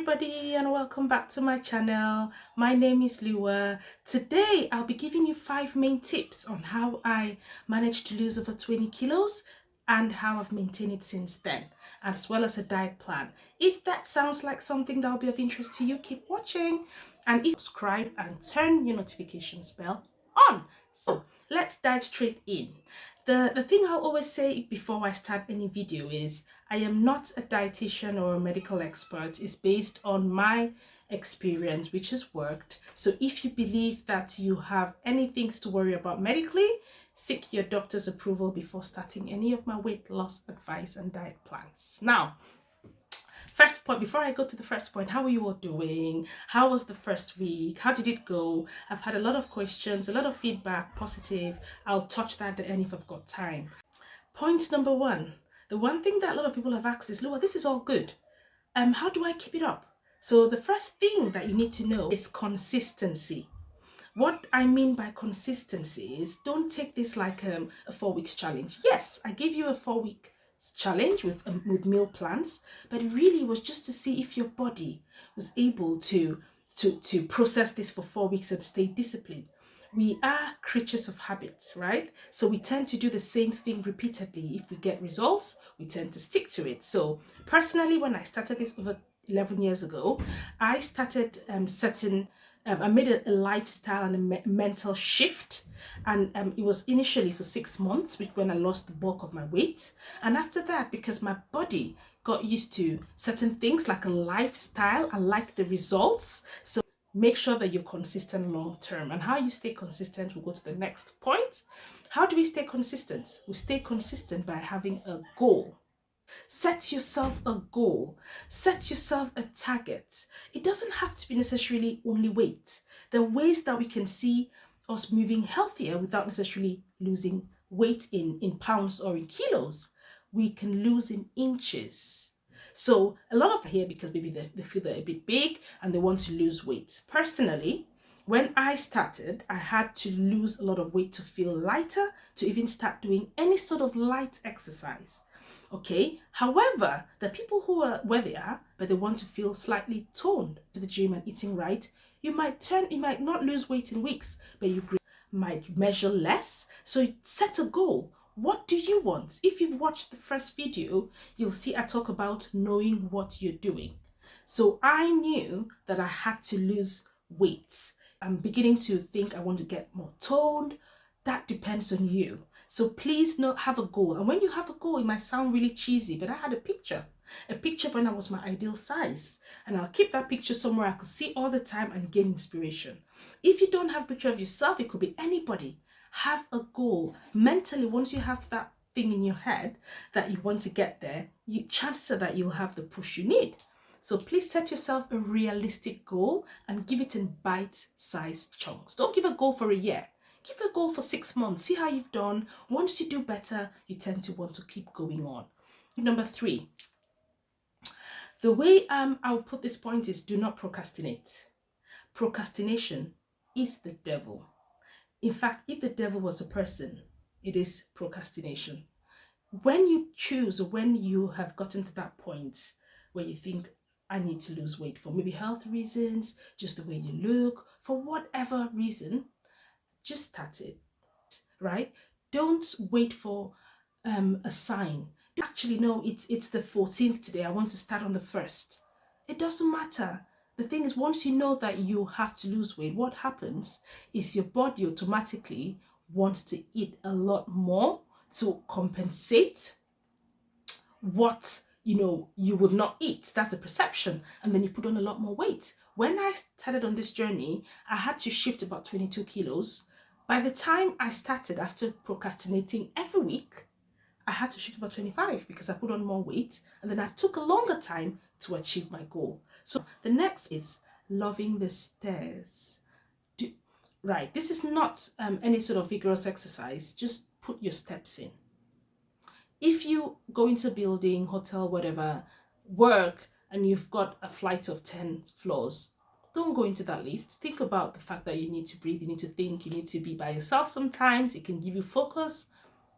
everybody, and welcome back to my channel. My name is Lua. Today I'll be giving you 5 main tips on how I managed to lose over 20 kilos and how I've maintained it since then, as well as a diet plan. If that sounds like something that will be of interest to you, keep watching, and if subscribe and turn your notifications bell on. So let's dive straight in. The thing I'll always say before I start any video is I am not a dietitian or a medical expert. It's based on my experience, which has worked. So if you believe that you have any things to worry about medically, seek your doctor's approval before starting any of my weight loss advice and diet plans. Now, first point, before I go to the first point, how are you all doing? How was the first week? How did it go? I've had a lot of questions, a lot of feedback, positive. I'll touch that at the end if I've got time. Point number 1. The one thing that a lot of people have asked is, Lua, this is all good. How do I keep it up? So the first thing that you need to know is consistency. What I mean by consistency is don't take this like a 4 weeks challenge. Yes, I gave you a 4-week challenge with meal plans, but it really was just to see if your body was able to process this for 4 weeks and stay disciplined. We are creatures of habit, right? So we tend to do the same thing repeatedly. If we get results, we tend to stick to it. So personally, when I started this over 11 years ago, I started I made a lifestyle and a mental shift, and it was initially for 6 months when I lost the bulk of my weight. And after that, because my body got used to certain things like a lifestyle, I like the results. So make sure that you're consistent long term. And how you stay consistent, we'll go to the next point. How do we stay consistent? We stay consistent by having a goal. Set yourself a goal. Set yourself a target. It doesn't have to be necessarily only weight. There are ways that we can see us moving healthier without necessarily losing weight in pounds or in kilos. We can lose in inches. So a lot of here because maybe they feel they're a bit big and they want to lose weight. Personally, when I started, I had to lose a lot of weight to feel lighter, to even start doing any sort of light exercise. Okay, however, the people who are where they are, but they want to feel slightly toned to the gym and eating right, you might not lose weight in weeks, but you might measure less. So set a goal. What do you want? If you've watched the first video, you'll see I talk about knowing what you're doing. So I knew that I had to lose weight. I'm beginning to think I want to get more toned. That depends on you. So please have a goal. And when you have a goal, it might sound really cheesy, but I had a picture when I was my ideal size. And I'll keep that picture somewhere I could see all the time and gain inspiration. If you don't have a picture of yourself, it could be anybody. Have a goal. Mentally, once you have that thing in your head that you want to get there, chances are that you'll have the push you need. So please set yourself a realistic goal and give it in bite-sized chunks. Don't give a goal for a year. Give a goal for 6 months. See how you've done. Once you do better, you tend to want to keep going on. Number 3. The way I'll put this point is do not procrastinate. Procrastination is the devil. In fact, if the devil was a person, it is procrastination. When you choose, or when you have gotten to that point where you think, I need to lose weight for maybe health reasons, just the way you look, for whatever reason, just start it, right? Don't wait for a sign. Actually, no, it's the 14th today. I want to start on the 1st. It doesn't matter. The thing is, once you know that you have to lose weight, what happens is your body automatically wants to eat a lot more to compensate what you would not eat. That's a perception, and then you put on a lot more weight. When I started on this journey, I had to shift about 22 kilos. By the time I started, after procrastinating every week, I had to shift about 25 because I put on more weight, and then I took a longer time to achieve my goal. So the next is loving the stairs. Right, this is not any sort of vigorous exercise. Just put your steps in. If you go into a building, hotel, whatever, work, and you've got a flight of 10 floors, don't go into that lift. Think about the fact that you need to breathe, you need to think, you need to be by yourself sometimes. It can give you focus.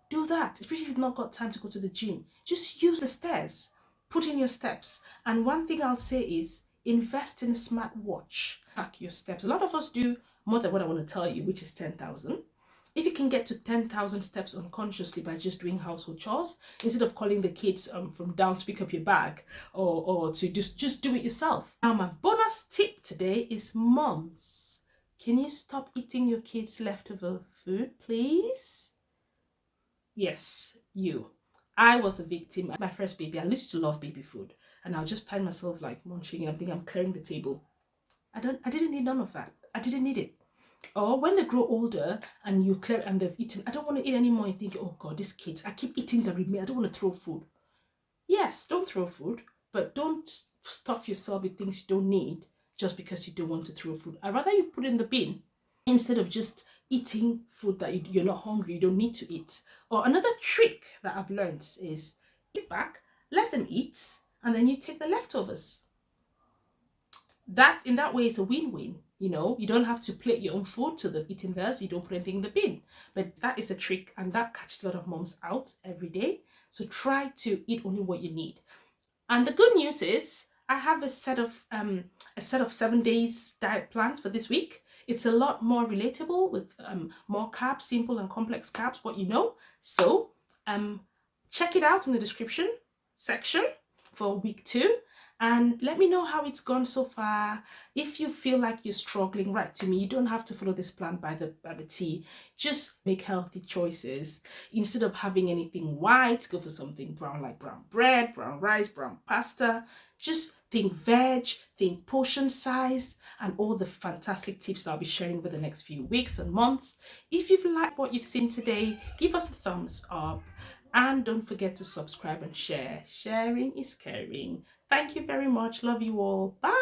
Do that, especially if you've not got time to go to the gym. Just use the stairs. Put in your steps. And one thing I'll say is, invest in a smartwatch. Track your steps. A lot of us do more than what I want to tell you, which is 10,000. If you can get to 10,000 steps unconsciously by just doing household chores, instead of calling the kids from down to pick up your bag, or to just do it yourself. Now, my bonus tip today is moms. Can you stop eating your kids' leftover food, please? Yes, you. I was a victim. My first baby, I used to love baby food, and I'll just find myself like munching and thinking I'm clearing the table. I didn't need none of that. I didn't need it. Or when they grow older and you clear and they've eaten, I don't want to eat anymore. You think, oh God, these kids, I keep eating the remain. I don't want to throw food. Yes, don't throw food, but don't stuff yourself with things you don't need just because you don't want to throw food. I'd rather you put it in the bin instead of just eating food that you're not hungry, you don't need to eat. Or another trick that I've learned is sit back, let them eat, and then you take the leftovers. That in that way is a win-win. You don't have to plate your own food to the eating theirs. You don't put anything in the bin. But that is a trick, and that catches a lot of moms out every day. So try to eat only what you need. And the good news is I have a set of 7 days diet plans for this week. It's a lot more relatable with more carbs, simple and complex carbs, what you know. So check it out in the description section for week 2. And let me know how it's gone so far. If you feel like you're struggling, write to me. You don't have to follow this plan by the T. Just make healthy choices. Instead of having anything white, go for something brown, like brown bread, brown rice, brown pasta. Just think veg, think portion size, and all the fantastic tips I'll be sharing over the next few weeks and months. If you've liked what you've seen today, give us a thumbs up. And don't forget to subscribe and share. Sharing is caring. Thank you very much. Love you all. Bye.